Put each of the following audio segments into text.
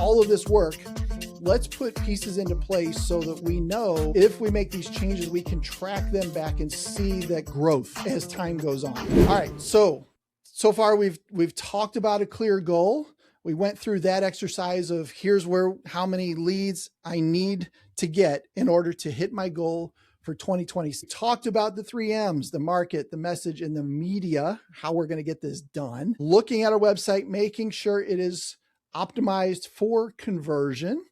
all of this work, let's put pieces into place so that we know if we make these changes, we can track them back and see that growth as time goes on. All right, so far we've talked about a clear goal. We went through that exercise of here's how many leads I need to get in order to hit my goal for 2020. Talked about the 3 M's, the market, the message, and the media, how we're going to get this done. Looking at our website, making sure it is optimized for conversion.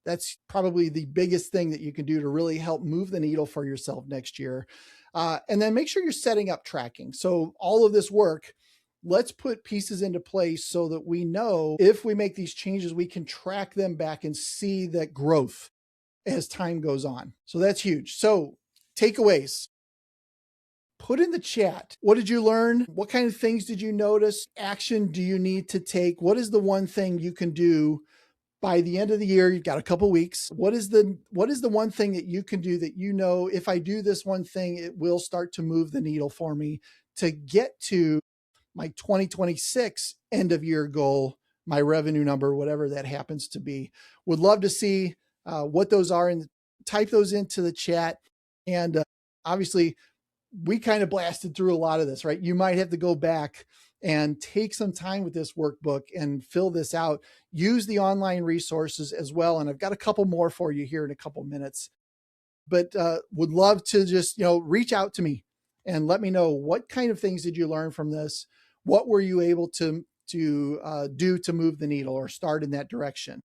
That's probably the biggest thing that you can do to really help move the needle for yourself next year. And then make sure you're setting up tracking. So all of this work, let's put pieces into place so that we know if we make these changes, we can track them back and see that growth as time goes on. So that's huge. So takeaways. Put in the chat. What did you learn? What kind of things did you notice? Action do you need to take? What is the one thing you can do by the end of the year? You've got a couple weeks. What is the one thing that you can do that you know, if I do this one thing, it will start to move the needle for me to get to my 2026 end of year goal, my revenue number, whatever that happens to be. Would love to see what those are, and type those into the chat. And obviously we kind of blasted through a lot of this, right? You might have to go back and take some time with this workbook and fill this out. Use the online resources as well. And I've got a couple more for you here in a couple minutes, but would love to just, reach out to me and let me know what kind of things did you learn from this? What were you able to do to move the needle or start in that direction?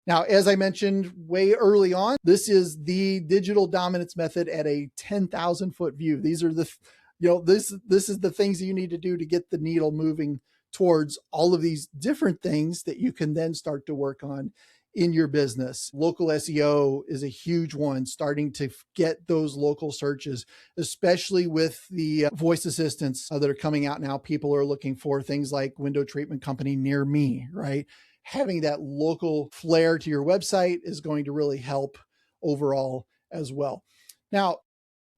Now, as I mentioned way early on, this is the digital dominance method at a 10,000 foot view. These are this is the things that you need to do to get the needle moving towards all of these different things that you can then start to work on in your business. Local SEO is a huge one, starting to get those local searches, especially with the voice assistants that are coming out now. People are looking for things like window treatment company near me, right? Having that local flair to your website is going to really help overall as well. Now,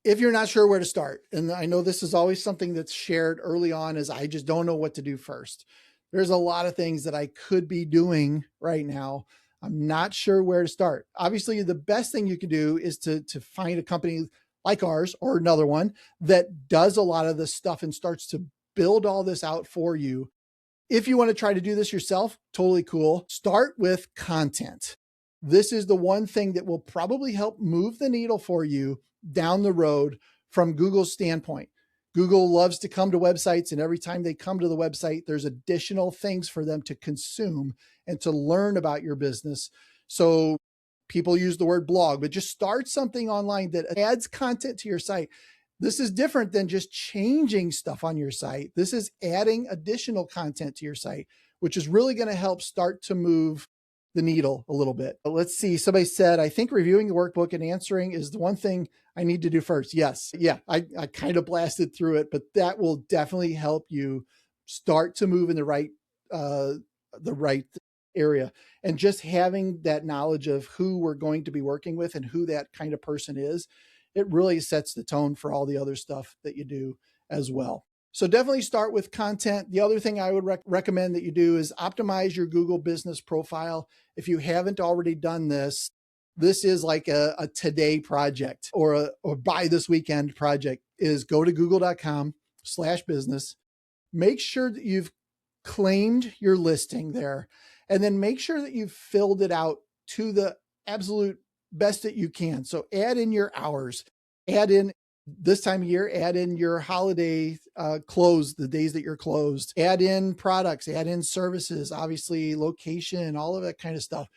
if you're not sure where to start, and I know this is always something that's shared early on, is I just don't know what to do first. There's a lot of things that I could be doing right now. I'm not sure where to start. Obviously, the best thing you can do is to find a company like ours or another one that does a lot of this stuff and starts to build all this out for you. If you want to try to do this yourself, totally cool. Start with content. This is the one thing that will probably help move the needle for you down the road from Google's standpoint. Google loves to come to websites, and every time they come to the website, there's additional things for them to consume and to learn about your business. So people use the word blog, but just start something online that adds content to your site. This is different than just changing stuff on your site. This is adding additional content to your site, which is really going to help start to move the needle a little bit. Let's see. Somebody said, I think reviewing the workbook and answering is the one thing I need to do first. Yes. Yeah. I kind of blasted through it, but that will definitely help you start to move in the right area. And just having that knowledge of who we're going to be working with and who that kind of person is, it really sets the tone for all the other stuff that you do as well. So definitely start with content. The other thing I would recommend that you do is optimize your Google business profile. If you haven't already done this, this is like a today project or by this weekend project. Is go to google.com/business. Make sure that you've claimed your listing there, and then make sure that you've filled it out to the absolute best that you can. So add in your hours, add in this time of year, add in your holiday close, the days that you're closed, add in products, add in services, obviously location, all of that kind of stuff.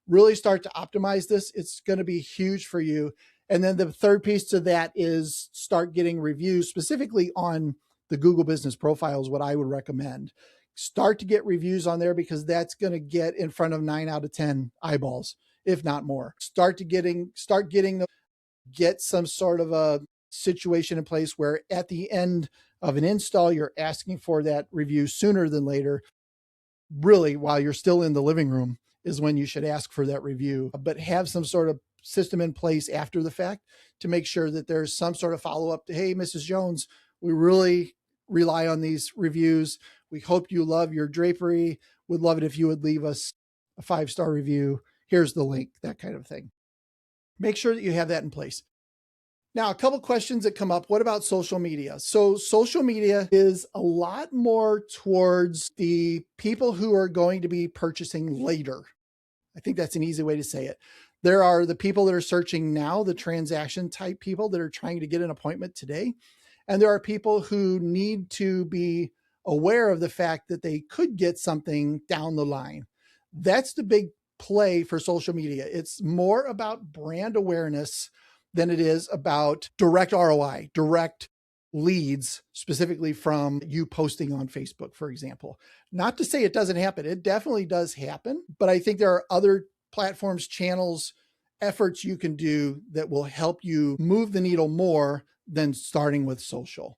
Really start to optimize this. It's going to be huge for you. And then the third piece to that is start getting reviews specifically on the Google business profile is what I would recommend. Start to get reviews on there because that's going to get in front of 9 out of 10 eyeballs, if not more. Get some sort of a situation in place where at the end of an install, you're asking for that review sooner than later. Really, while you're still in the living room is when you should ask for that review, but have some sort of system in place after the fact to make sure that there's some sort of follow-up to, hey, Mrs. Jones, we really rely on these reviews. We hope you love your drapery. Would love it if you would leave us a 5-star review. Here's the link, that kind of thing. Make sure that you have that in place. Now, a couple questions that come up. What about social media? So social media is a lot more towards the people who are going to be purchasing later. I think that's an easy way to say it. There are the people that are searching now, the transaction type people that are trying to get an appointment today. And there are people who need to be aware of the fact that they could get something down the line. That's the big play for social media. It's more about brand awareness than it is about direct ROI, direct leads, specifically from you posting on Facebook, for example. Not to say it doesn't happen. It definitely does happen. But I think there are other platforms, channels, efforts you can do that will help you move the needle more than starting with social.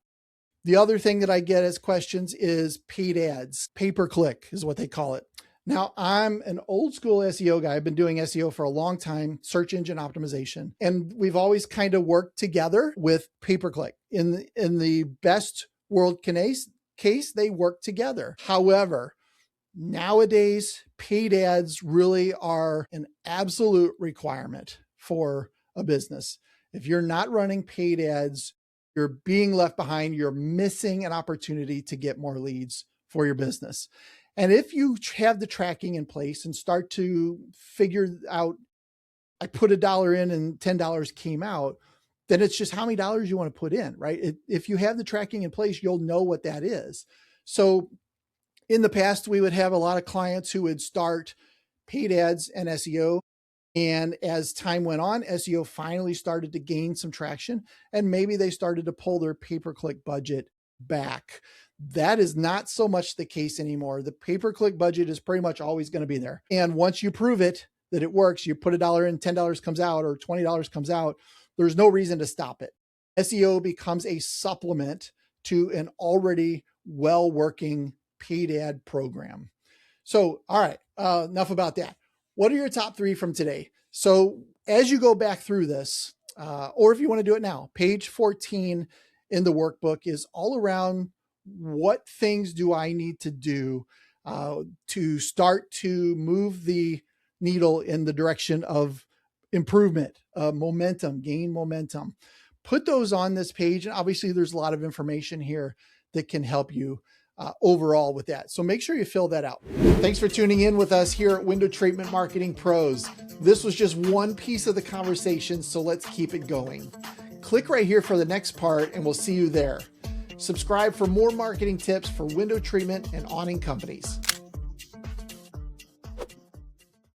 The other thing that I get as questions is paid ads. Pay-per-click is what they call it. Now, I'm an old school SEO guy. I've been doing SEO for a long time, search engine optimization. And we've always kind of worked together with pay-per-click. In the best world case, they work together. However, nowadays, paid ads really are an absolute requirement for a business. If you're not running paid ads, you're being left behind. You're missing an opportunity to get more leads for your business. And if you have the tracking in place and start to figure out, I put $1 in and $10 came out, then it's just how many dollars you want to put in, right? If you have the tracking in place, you'll know what that is. So in the past, we would have a lot of clients who would start paid ads and SEO. And as time went on, SEO finally started to gain some traction, and maybe they started to pull their pay-per-click budget back. That is not so much the case anymore. The pay-per-click budget is pretty much always going to be there. And once you prove it, that it works, you put $1 in, $10 comes out, or $20 comes out, there's no reason to stop it. SEO becomes a supplement to an already well-working paid ad program. So, all right, enough about that. What are your top 3 from today? So as you go back through this, or if you want to do it now, page 14 in the workbook is all around what things do I need to do to start to move the needle in the direction of improvement, momentum, gain momentum. Put those on this page. And obviously there's a lot of information here that can help you overall with that. So make sure you fill that out. Thanks for tuning in with us here at Window Treatment Marketing Pros. This was just one piece of the conversation, so let's keep it going. Click right here for the next part and we'll see you there. Subscribe for more marketing tips for window treatment and awning companies.